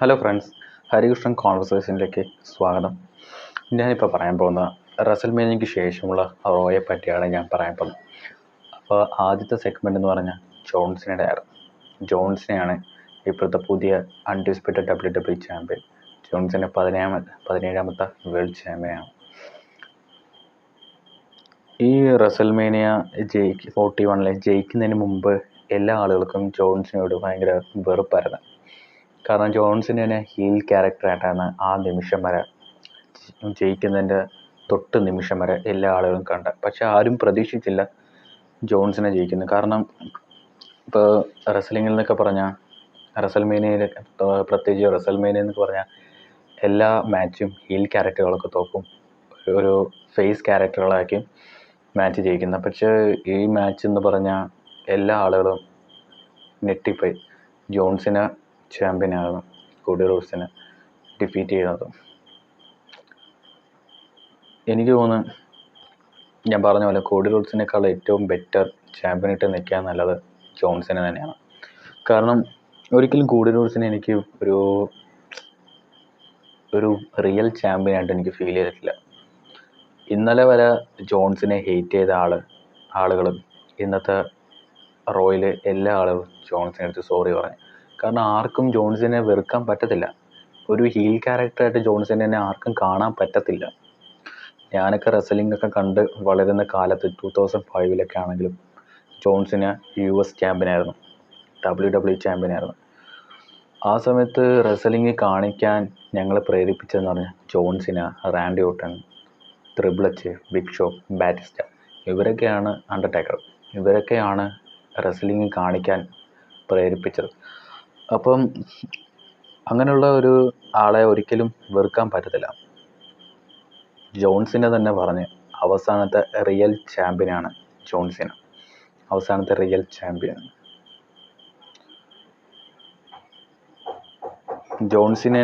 Hello friends, Harikrishnan കോൺവെർസേഷനിലേക്ക് സ്വാഗതം. ഞാനിപ്പോൾ പറയാൻ പോകുന്നത് റസൽമേനിയയ്ക്ക് ശേഷമുള്ള റോയെ പറ്റിയാണ് ഞാൻ പറയാൻ പോകുന്നത്. അപ്പോൾ ആദ്യത്തെ സെഗ്മെൻ്റ് എന്ന് പറഞ്ഞാൽ ജോൺസിനയുടെ ആയിരുന്നു. ജോൺസിനെയാണ് ഇപ്പോഴത്തെ പുതിയ അൺഡിസ്പ്യൂട്ടഡ് WWE ചാമ്പ്യൻ. ജോൺസിൻ്റെ 17ാമത്തെ വേൾഡ് ചാമ്പ്യനാണ്. ഈ റസൽമേനിയ 41 ജയിക്കുന്നതിന് മുമ്പ് എല്ലാ ആളുകൾക്കും ജോൺസിനോട് ഭയങ്കര വെറുപ്പായിരുന്നു. കാരണം ജോൺസിന് തന്നെ ഹീൽ ക്യാരക്ടറായിട്ടാണ് ആ നിമിഷം വരെ, ജയിക്കുന്നതിൻ്റെ തൊട്ട് നിമിഷം വരെ എല്ലാ ആളുകളും കണ്ടത്. പക്ഷെ ആരും പ്രതീക്ഷിച്ചില്ല ജോൺസിനെ ജയിക്കുന്നത്. കാരണം ഇപ്പോൾ റെസ്ലിങ്ങിൽ എന്നൊക്കെ പറഞ്ഞാൽ, റസൽമേനിയയിൽ പ്രത്യേകിച്ച് റസൽമേനിയ എന്നൊക്കെ പറഞ്ഞാൽ എല്ലാ മാച്ചും ഹീൽ ക്യാരക്ടറുകളൊക്കെ തോക്കും, ഒരു ഫേസ് ക്യാരക്ടറുകളാക്കി മാച്ച് ജയിക്കുന്നത്. പക്ഷേ ഈ മാച്ച് എന്ന് പറഞ്ഞാൽ എല്ലാ ആളുകളും ഞെട്ടിപ്പോയി. ജോൺസിനെ ചാമ്പ്യനാകുന്നു, കോഡി റോഡ്സിനെ ഡിഫീറ്റ് ചെയ്യുന്നത്. എനിക്ക് തോന്നുന്നു, ഞാൻ പറഞ്ഞ പോലെ കോഡി റോഡ്സിനേക്കാൾ ഏറ്റവും ബെറ്റർ ചാമ്പ്യനായിട്ട് നിൽക്കാൻ നല്ലത് ജോൺസിനെ തന്നെയാണ്. കാരണം ഒരിക്കലും കോഡി റോഡ്സിനെ എനിക്ക് ഒരു റിയൽ ചാമ്പ്യനായിട്ട് എനിക്ക് ഫീൽ ചെയ്തിട്ടില്ല. ഇന്നലെ വരെ ജോൺസിനെ ഹെയ്റ്റ് ചെയ്ത ആളുകൾ ഇന്നത്തെ റോയിൽ എല്ലാ ആളുകളും ജോൺസിനെ അടുത്ത് സോറി പറഞ്ഞു. കാരണം ആർക്കും ജോൺസിനെ വെറുക്കാൻ പറ്റത്തില്ല. ഒരു ഹീൽ ക്യാരക്ടറായിട്ട് ജോൺസിനെ തന്നെ ആർക്കും കാണാൻ പറ്റത്തില്ല. ഞാനൊക്കെ റെസ്ലിംഗൊക്കെ കണ്ട് വളരുന്ന കാലത്ത് 2005 ആണെങ്കിലും ജോൺസിന് US ചാമ്പ്യനായിരുന്നു, WWE ചാമ്പ്യനായിരുന്നു. ആ സമയത്ത് റെസ്ലിംഗ് കാണിക്കാൻ ഞങ്ങളെ പ്രേരിപ്പിച്ചതെന്ന് പറഞ്ഞാൽ John Cena, Randy Orton, triple H, big show, Batista, ഇവരൊക്കെയാണ്, അണ്ടർടേക്കർ, ഇവരൊക്കെയാണ് റെസ്ലിംഗ് കാണിക്കാൻ പ്രേരിപ്പിച്ചത്. അപ്പം അങ്ങനെയുള്ള ഒരു ആളെ ഒരിക്കലും വെറുക്കാൻ പറ്റത്തില്ല. ജോൺസിനെ തന്നെ പറഞ്ഞ് അവസാനത്തെ റിയൽ ചാമ്പ്യനാണ് ജോൺസിന, അവസാനത്തെ റിയൽ ചാമ്പ്യൻ. ജോൺസിനെ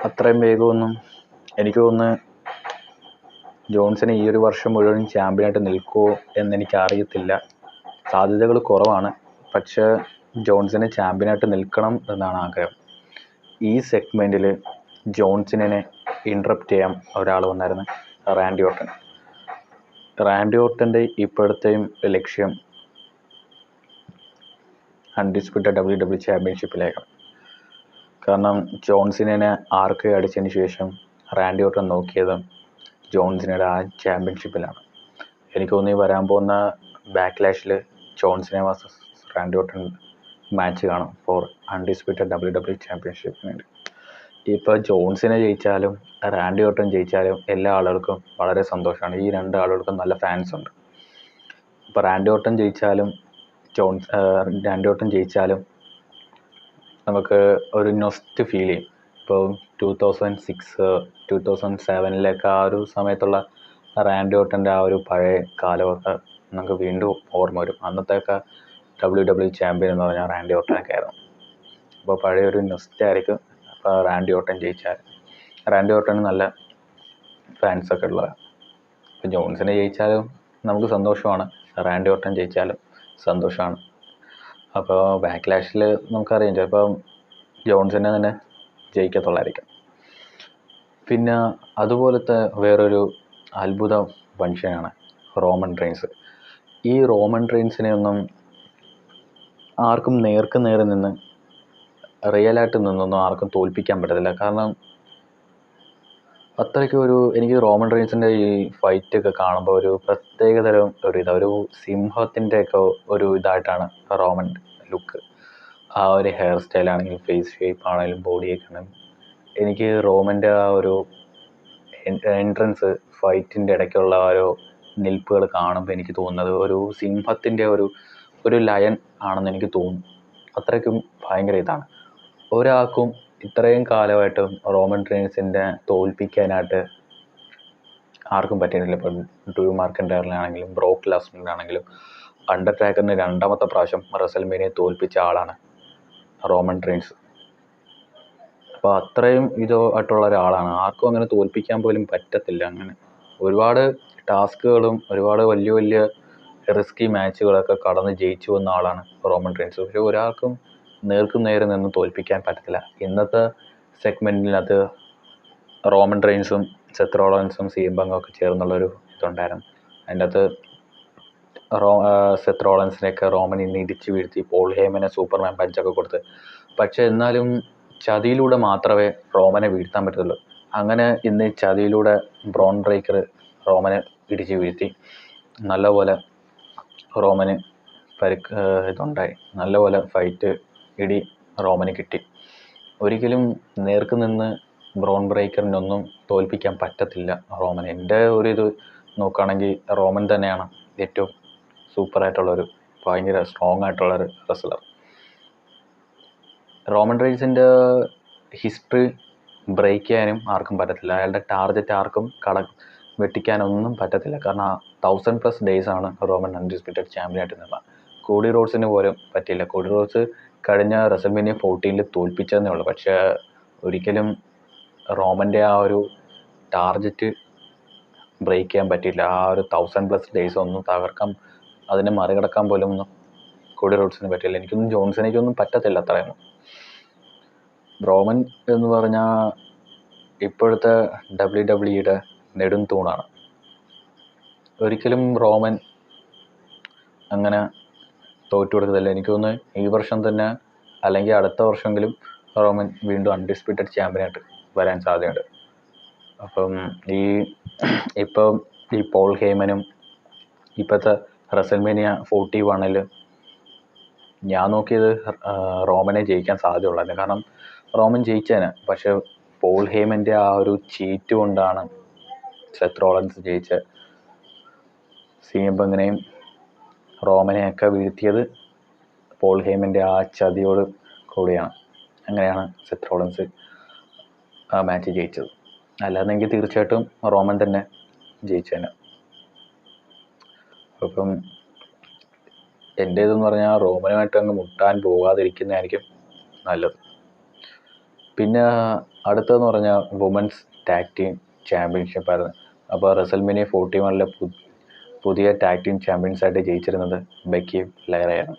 അത്രയും വേഗമൊന്നും എനിക്ക് തോന്നുന്നു ജോൺസിനെ ഈ ഒരു വർഷം മുഴുവൻ ചാമ്പ്യനായിട്ട് നിൽക്കുമോ എന്നെനിക്ക് അറിയത്തില്ല. സാധ്യതകൾ കുറവാണ്. പക്ഷേ ജോൺസിനെ ചാമ്പ്യനായിട്ട് നിൽക്കണം എന്നാണ് ആഗ്രഹം. ഈ സെഗ്മെൻറ്റിൽ ജോൺസിനെ ഇൻട്രപ്റ്റ് ചെയ്യാൻ ഒരാൾ വന്നായിരുന്നു, റാൻഡി ഓർട്ടൺ. റാൻഡി ഓർട്ടൻ്റെ ഇപ്പോഴത്തെയും ലക്ഷ്യം അൺഡിസ്പ്യൂട്ടഡ് WWE ചാമ്പ്യൻഷിപ്പിലേക്കാണ്. കാരണം ജോൺസിനെ ആർക്ക് അടിച്ചതിന് ശേഷം റാൻഡി ഓർട്ടൺ നോക്കിയത് ജോൺസിനയുടെ ആ ചാമ്പ്യൻഷിപ്പിലാണ്. എനിക്ക് തോന്നി വരാൻ പോകുന്ന ബാക്ക്ലാഷിൽ ജോൺസിനെ വേഴ്സസ് റാൻഡി ഓർട്ടൺ മാച്ച് കാണും ഫോർ അൺഡിസ്പ്യൂട്ടഡ് WWE ചാമ്പ്യൻഷിപ്പിന് വേണ്ടി. ഇപ്പോൾ ജോൺസിനെ ജയിച്ചാലും റാൻഡി ഓർട്ടൺ ജയിച്ചാലും എല്ലാ ആളുകൾക്കും വളരെ സന്തോഷമാണ്. ഈ രണ്ട് ആളുകൾക്കും നല്ല ഫാൻസ് ഉണ്ട്. ഇപ്പോൾ റാൻഡി ഓർട്ടൺ ജയിച്ചാലും നമുക്ക് ഒരു നൊസ്റ്റ് ഫീൽ ചെയ്യും. ഇപ്പോൾ 2006, 2007 ആ ഒരു സമയത്തുള്ള റാൻഡി ഓർട്ടൻ്റെ ആ ഒരു പഴയ കാലമൊക്കെ നമുക്ക് വീണ്ടും ഓർമ്മ വരും. അന്നത്തെയൊക്കെ WWE ചാമ്പ്യൻ എന്ന് പറഞ്ഞാൽ റാൻഡി ഓർട്ടനൊക്കെ ആയിരുന്നു. അപ്പോൾ പഴയൊരു നൊസ്റ്റായിരിക്കും അപ്പോൾ റാൻഡി ഓർട്ടൺ ജയിച്ചാൽ. റാൻഡി ഓർട്ടന് നല്ല ഫാൻസൊക്കെ ഉള്ളതാണ്. ഇപ്പോൾ ജോൺസിനെ ജയിച്ചാലും നമുക്ക് സന്തോഷമാണ്, റാൻഡി ഓർട്ടൺ ജയിച്ചാലും സന്തോഷമാണ്. അപ്പോൾ ബാക്ക്ലാഷിൽ നമുക്കറിയാം ചിലപ്പോൾ ജോൺസിനെ തന്നെ ജയിക്കത്തുള്ളായിരിക്കും. പിന്നെ അതുപോലത്തെ വേറൊരു അത്ഭുത മനുഷ്യനാണ് റോമൻ റെയിൻസ്. ഈ റോമൻ റെയിൻസിനെ ഒന്നും ആർക്കും നേർക്ക് നേരെ നിന്ന് റിയലായിട്ട് നിന്നൊന്നും ആർക്കും തോൽപ്പിക്കാൻ പറ്റത്തില്ല. കാരണം എനിക്ക് റോമൻ റെയിൻസിൻ്റെ ഈ ഫൈറ്റൊക്കെ കാണുമ്പോൾ ഒരു പ്രത്യേകതരം ഒരു സിംഹത്തിൻ്റെയൊക്കെ ഒരു ഇതായിട്ടാണ് റോമൻ ലുക്ക്. ആ ഒരു ഹെയർ സ്റ്റൈലാണെങ്കിലും ഫേസ് ഷേപ്പ് ആണെങ്കിലും ബോഡിയൊക്കെ ആണെങ്കിലും എനിക്ക് റോമൻ്റെ ആ ഒരു എൻട്രൻസ് ഫൈറ്റിൻ്റെ ഇടയ്ക്കുള്ള ഓരോ നിൽപ്പുകൾ കാണുമ്പോൾ എനിക്ക് തോന്നുന്നത് ഒരു സിംഹത്തിൻ്റെ ഒരു ലയൺ ആണെന്ന് എനിക്ക് തോന്നും. അത്രയ്ക്കും ഭയങ്കര ഇതാണ്. ഒരാൾക്കും ഇത്രയും കാലമായിട്ടും റോമൻ റെയിൻസിൻ്റെ തോൽപ്പിക്കാനായിട്ട് ആർക്കും പറ്റിയിട്ടില്ല. ഇപ്പം ഡ്രൂ മാക്കിൻടയറിനാണെങ്കിലും ബ്രോക്ക് ലെസ്നറിനാണെങ്കിലും അണ്ടർടേക്കറിന് 2ാമത്തെ പ്രാവശ്യം റസൽമേനിയെ തോൽപ്പിച്ച ആളാണ് റോമൻ റെയിൻസ്. അപ്പോൾ അത്രയും ഇതായിട്ടുള്ള ഒരാളാണ്, ആർക്കും അങ്ങനെ തോൽപ്പിക്കാൻ പോലും പറ്റത്തില്ല. അങ്ങനെ ഒരുപാട് ടാസ്കുകളും ഒരുപാട് വലിയ വലിയ റിസ്കി മാച്ചുകളൊക്കെ കടന്ന് ജയിച്ചു വന്ന ആളാണ് റോമൻ റെയിൻസ്. പക്ഷെ ഒരാൾക്കും നേർക്കും നേരെ നിന്ന് തോൽപ്പിക്കാൻ പറ്റത്തില്ല. ഇന്നത്തെ സെഗ്മെൻറ്റിനകത്ത് റോമൻ റെയിൻസും സെത്ത് റോളൻസും സിഎം പങ്കും ഒക്കെ ചേർന്നുള്ളൊരു ഇതുണ്ടായിരുന്നു. അതിൻ്റെ അകത്ത് സെത്ത് റോളൻസിനെയൊക്കെ റോമൻ ഇന്ന് ഇടിച്ച് വീഴ്ത്തി, പോൾ ഹേമനെ സൂപ്പർമാൻ പഞ്ചൊക്കെ കൊടുത്ത്. പക്ഷെ എന്നാലും ചതിയിലൂടെ മാത്രമേ റോമനെ വീഴ്ത്താൻ പറ്റത്തുള്ളൂ. അങ്ങനെ ഇന്ന് ചതിയിലൂടെ ബ്രോൺ ബ്രേക്കർ റോമനെ ഇടിച്ച് വീഴ്ത്തി. നല്ലപോലെ റോമന് ഇതുണ്ടായി, നല്ലപോലെ ഫൈറ്റ് ഇടി റോമന് കിട്ടി. ഒരിക്കലും നേർക്ക് നിന്ന് ബ്രോൺ ബ്രേക്കറിനൊന്നും തോൽപ്പിക്കാൻ പറ്റത്തില്ല റോമൻ. എൻ്റെ ഒരു ഇത് നോക്കുകയാണെങ്കിൽ റോമൻ തന്നെയാണ് ഏറ്റവും സൂപ്പറായിട്ടുള്ളൊരു, ഭയങ്കര സ്ട്രോങ് ആയിട്ടുള്ളൊരു റെസ്ലർ. റോമൻ റെയിൻസിൻ്റെ ഹിസ്റ്ററി ബ്രേക്ക് ചെയ്യാനും ആർക്കും പറ്റത്തില്ല. അയാളുടെ ടാർഗറ്റ് ആർക്കും വെട്ടിക്കാനൊന്നും പറ്റത്തില്ല. കാരണം 1000+ ഡേയ്സ് ആണ് റോമൻ അൺഡിസ്പ്യൂട്ടഡ് ചാമ്പ്യനായിട്ട് നിന്നത്. കോഡി റോഡ്സിന് പോലും പറ്റിയില്ല. കോഡി റോഡ്സ് കഴിഞ്ഞ റെസൽമേനിയ 14 തോൽപ്പിച്ചതന്നേ ഉള്ളൂ. പക്ഷേ ഒരിക്കലും റോമൻ്റെ ആ ഒരു ടാർഗറ്റ് ബ്രേക്ക് ചെയ്യാൻ പറ്റിയില്ല. ആ ഒരു 1000+ ഡേയ്സ് ഒന്നും തകർക്കാൻ, അതിനെ മറികടക്കാൻ പോലും ഒന്നും കോഡി റോഡ്സിന് പറ്റില്ല. എനിക്കൊന്നും ജോൺസണിക്കൊന്നും പറ്റത്തില്ല അത്രയൊന്നും. റോമൻ എന്ന് പറഞ്ഞാൽ ഇപ്പോഴത്തെ WWE നെടും തൂണാണ്. ഒരിക്കലും റോമൻ അങ്ങനെ തോറ്റു കൊടുക്കത്തില്ല. എനിക്ക് തോന്നുന്നു ഈ വർഷം തന്നെ അല്ലെങ്കിൽ അടുത്ത വർഷമെങ്കിലും റോമൻ വീണ്ടും അൺഡിസ്പ്യൂട്ടഡ് ചാമ്പ്യനായിട്ട് വരാൻ സാധ്യതയുണ്ട്. അപ്പം ഇപ്പം ഈ പോൾ ഹേമനും ഇപ്പോഴത്തെ റെസൽമേനിയ 41 ഞാൻ നോക്കിയത് റോമനെ ജയിക്കാൻ സാധ്യതയുള്ളായിരുന്നു. കാരണം റോമൻ ജയിച്ചേനെ. പക്ഷെ പോൾ ഹേമൻ്റെ ആ ഒരു ചീറ്റ് കൊണ്ടാണ് സെത്ത് റോളൻസ് ജയിച്ച. സിഎം പങ്കിനെയും റോമനെയൊക്കെ വീഴ്ത്തിയത് പോൾ ഹേമൻ്റെ ആ ചതിയോട് കൂടിയാണ്. അങ്ങനെയാണ് സെത്ത് റോളൻസ് ആ മാച്ച് ജയിച്ചത്. അല്ലാതെങ്കിൽ തീർച്ചയായിട്ടും റോമൻ തന്നെ ജയിച്ചേനെ. അപ്പം എൻ്റെ ഇതെന്ന് പറഞ്ഞാൽ റോമനുമായിട്ട് അങ്ങ് മുട്ടാൻ പോകാതിരിക്കുന്നതായിരിക്കും നല്ലത്. പിന്നെ അടുത്തതെന്ന് പറഞ്ഞാൽ വുമൻസ് ടാഗ് ടീം ചാമ്പ്യൻഷിപ്പായിരുന്നു. അപ്പോൾ റെസൽമേനിയ 41 പുതിയ ടാഗ് ടീം ചാമ്പ്യൻസായിട്ട് ജയിച്ചിരുന്നത് ബെക്കിയും ലൈറയാണ്.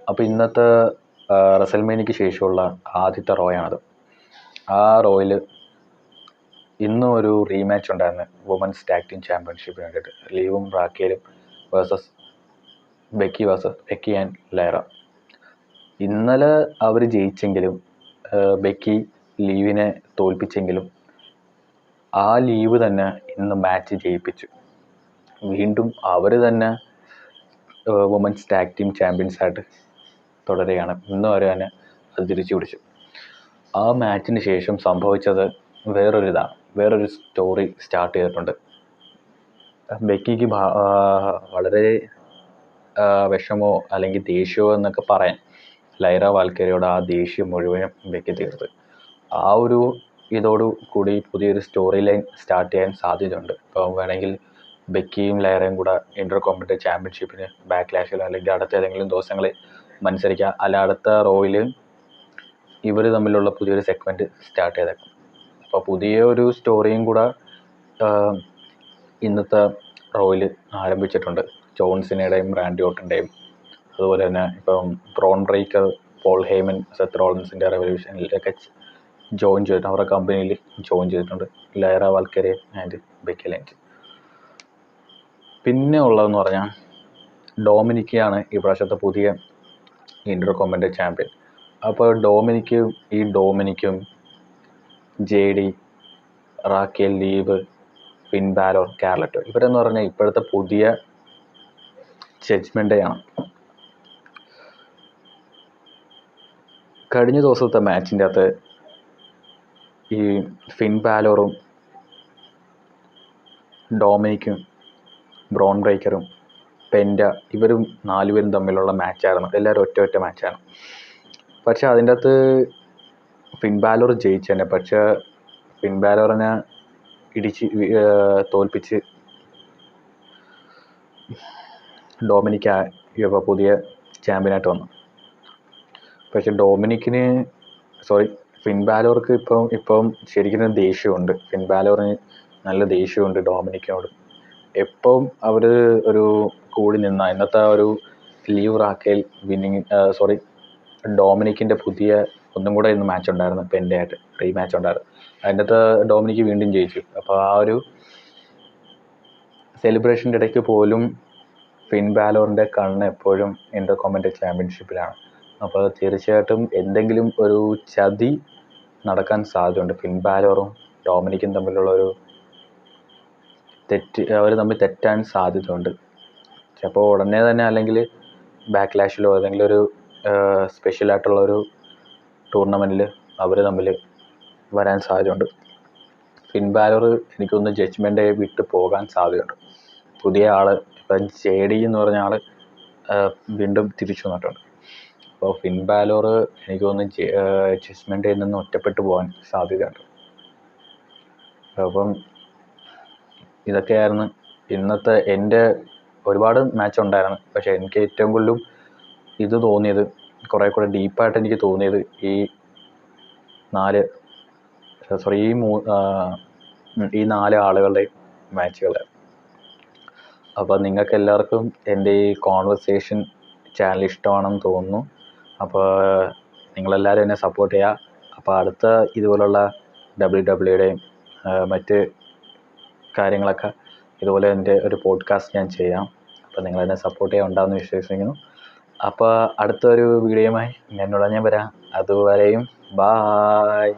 അപ്പോൾ ഇന്നത്തെ റെസൽമേനിയയ്ക്ക് ശേഷമുള്ള ആദ്യത്തെ റോയാണത്. ആ റോയിൽ ഇന്നും ഒരു റീമാച്ച് ഉണ്ടായിരുന്നു വുമൻസ് ടാഗ് ടീം ചാമ്പ്യൻഷിപ്പിന് വേണ്ടിയിട്ട്. ലീവും റാക്കേലും വേഴ്സസ് ബെക്കി ആൻഡ് ലൈറ. ഇന്നലെ അവർ ജയിച്ചെങ്കിലും ബെക്കി ലീവിനെ തോൽപ്പിച്ചെങ്കിലും ആ ലീവ് തന്നെ ഇന്ന് മാച്ച് ജയിപ്പിച്ചു. വീണ്ടും അവർ തന്നെ വുമൻസ് ടാഗ് ടീം ചാമ്പ്യൻസായിട്ട് തുടരുകയാണ്. ഇന്ന് അവർ തന്നെ അത് തിരിച്ചു പിടിച്ചു. ആ മാച്ചിന് ശേഷം സംഭവിച്ചത് വേറൊരു സ്റ്റോറി സ്റ്റാർട്ട് ചെയ്തിട്ടുണ്ട്. ബെക്കിക്ക് വളരെ വിഷമോ അല്ലെങ്കിൽ ദേഷ്യമോ എന്നൊക്കെ പറയാം. ലൈറ വാൽക്കേരിയോട് ആ ദേഷ്യം മുഴുവനും ബെക്കി തീർത്ത്. ആ ഒരു ഇതോടുകൂടി പുതിയൊരു സ്റ്റോറി ലൈൻ സ്റ്റാർട്ട് ചെയ്യാൻ സാധ്യതയുണ്ട്. ഇപ്പോൾ വേണമെങ്കിൽ ബെക്കിയും ലൈറയും കൂടെ ഇൻ്റർ കോമ്പറ്റീവ് ചാമ്പ്യൻഷിപ്പിന് ബാക്ക്ലാഷിലോ അല്ലെങ്കിൽ അടുത്ത ഏതെങ്കിലും ദിവസങ്ങളിൽ മത്സരിക്കുക. അല്ല അടുത്ത റോയിൽ ഇവർ തമ്മിലുള്ള പുതിയൊരു സെഗ്മെൻറ്റ് സ്റ്റാർട്ട് ചെയ്തേക്കും. അപ്പോൾ പുതിയ ഒരു സ്റ്റോറിയും കൂടെ ഇന്നത്തെ റോയിൽ ആരംഭിച്ചിട്ടുണ്ട്. ജോൺസിനയുടെയും റാൻഡി ഓർട്ടൻ്റെയും അതുപോലെ തന്നെ ഇപ്പം Bron Breakker, Paul Heyman, Seth റോളൻസിൻ്റെ റെവല്യൂഷനിലൊക്കെ ജോയിൻ ചെയ്തിട്ടുണ്ട്. അവരുടെ കമ്പനിയിൽ ജോയിൻ ചെയ്തിട്ടുണ്ട് Lyra Valkyria and Becky Lynch. പിന്നെ ഉള്ളതെന്ന് പറഞ്ഞാൽ ഡോമിനിക്കാണ് ഈ പ്രാവശ്യത്തെ പുതിയ ഇൻ്റർ കോമ്പറ്റീവ് ചാമ്പ്യൻ. അപ്പോൾ ഡോമിനിക്കും JD, റാക്കേൽ, ലീവ്, ഫിൻ ബാലോർ, കാർലറ്റോ ഇവരെന്ന് പറഞ്ഞാൽ ഇപ്പോഴത്തെ പുതിയ ജഡ്ജ്മെൻ്റ് ഡേയാണ്. കഴിഞ്ഞ ദിവസത്തെ മാച്ചിൻ്റെ അകത്ത് ഈ ഫിൻ ബാലോറും ഡോമിനിക്കും ബ്രോൺ ബ്രേക്കറും പെൻഡ ഇവരും 4 പേരും തമ്മിലുള്ള മാച്ചായിരുന്നു. എല്ലാവരും ഒറ്റ മാച്ചാണ്. പക്ഷെ അതിൻ്റെ അകത്ത് ഫിൻ ബാലോർ ജയിച്ചതന്നെ. പക്ഷേ ഫിൻ ബാലോറിനെ തോൽപ്പിച്ച് ഡോമിനിക്ക ഇപ്പോൾ പുതിയ ചാമ്പ്യനായിട്ട് വന്നു. പക്ഷെ ഫിൻ ബാലോർക്ക് ഇപ്പം ശരിക്കും ദേഷ്യമുണ്ട്. ഫിൻ ബാലോറിന് നല്ല ദേഷ്യമുണ്ട് ഡോമിനിക്കിനോട്. എപ്പം അവർ ഒരു കൂടി നിന്ന ഇന്നത്തെ ഒരു ലീവ് റാക്കേൽ ഡൊമിനിക്കിൻ്റെ പുതിയ ഒന്നും കൂടെ ഇന്ന് മാച്ച് ഉണ്ടായിരുന്നു, പെൻ്റെ ആയിട്ട് റീമാച്ച് ഉണ്ടായിരുന്നു. അതിൻ്റെ അകത്ത് ഡൊമിനിക്ക് വീണ്ടും ജയിച്ചു. അപ്പോൾ ആ ഒരു സെലിബ്രേഷൻ്റെ ഇടയ്ക്ക് പോലും ഫിൻ ബാലോറിൻ്റെ കണ്ണ് എപ്പോഴും ഇൻ്റർകോണ്ടിനെൻ്റൽ ചാമ്പ്യൻഷിപ്പിലാണ്. അപ്പോൾ തീർച്ചയായിട്ടും എന്തെങ്കിലും ഒരു ചതി നടക്കാൻ സാധ്യതയുണ്ട്. ഫിൻ ബാലോറും ഡൊമിനിക്കും തമ്മിലുള്ള ഒരു അവർ തമ്മിൽ തെറ്റാൻ സാധ്യതയുണ്ട്. ചിലപ്പോൾ ഉടനെ തന്നെ, അല്ലെങ്കിൽ ബാക്ക്ലാഷിലോ ഏതെങ്കിലും ഒരു സ്പെഷ്യലായിട്ടുള്ളൊരു ടൂർണമെൻറ്റിൽ അവർ തമ്മിൽ വരാൻ സാധ്യതയുണ്ട്. ഫിൻ ബാലോർ എനിക്കൊന്ന് ജഡ്ജ്മെൻ്റ് വിട്ട് പോകാൻ സാധ്യതയുണ്ട്. പുതിയ ആൾ ഇപ്പം JD എന്ന് പറഞ്ഞ ആൾ വീണ്ടും തിരിച്ചു വന്നിട്ടുണ്ട്. അപ്പോൾ ഫിൻ ബാലോർ എനിക്ക് തോന്നുന്നു ജഡ്ജ്മെൻറ്റിൽ നിന്ന് ഒറ്റപ്പെട്ടു പോകാൻ സാധ്യതയുണ്ട്. അപ്പം ഇതൊക്കെയായിരുന്നു ഇന്നത്തെ എൻ്റെ. ഒരുപാട് മാച്ച് ഉണ്ടായിരുന്നു, പക്ഷേ എനിക്ക് ഏറ്റവും കൂടുതലും ഇത് തോന്നിയത്, കുറേ കൂടെ ഡീപ്പായിട്ട് എനിക്ക് തോന്നിയത് ഈ നാല് ആളുകളുടെ മാച്ചുകളായിരുന്നു. അപ്പോൾ നിങ്ങൾക്ക് എല്ലാവർക്കും എൻ്റെ ഈ കോൺവെർസേഷൻ ചാനൽ ഇഷ്ടമാണെന്ന് തോന്നുന്നു. അപ്പോൾ നിങ്ങളെല്ലാവരും എന്നെ സപ്പോർട്ട് ചെയ്യുക. അപ്പോൾ അടുത്ത ഇതുപോലുള്ള WWEയുടെയും മറ്റ് കാര്യങ്ങളൊക്കെ ഇതുപോലെ എൻ്റെ ഒരു പോഡ്കാസ്റ്റ് ഞാൻ ചെയ്യാം. അപ്പോൾ നിങ്ങളെന്നെ സപ്പോർട്ട് ചെയ്യാൻ ഉണ്ടാകുമെന്ന് വിശ്വസിക്കുന്നു. അപ്പോൾ അടുത്തൊരു വീഡിയോയുമായി ഞാൻ ഉടനെ വരാം. അതുവരെയും ബായ്.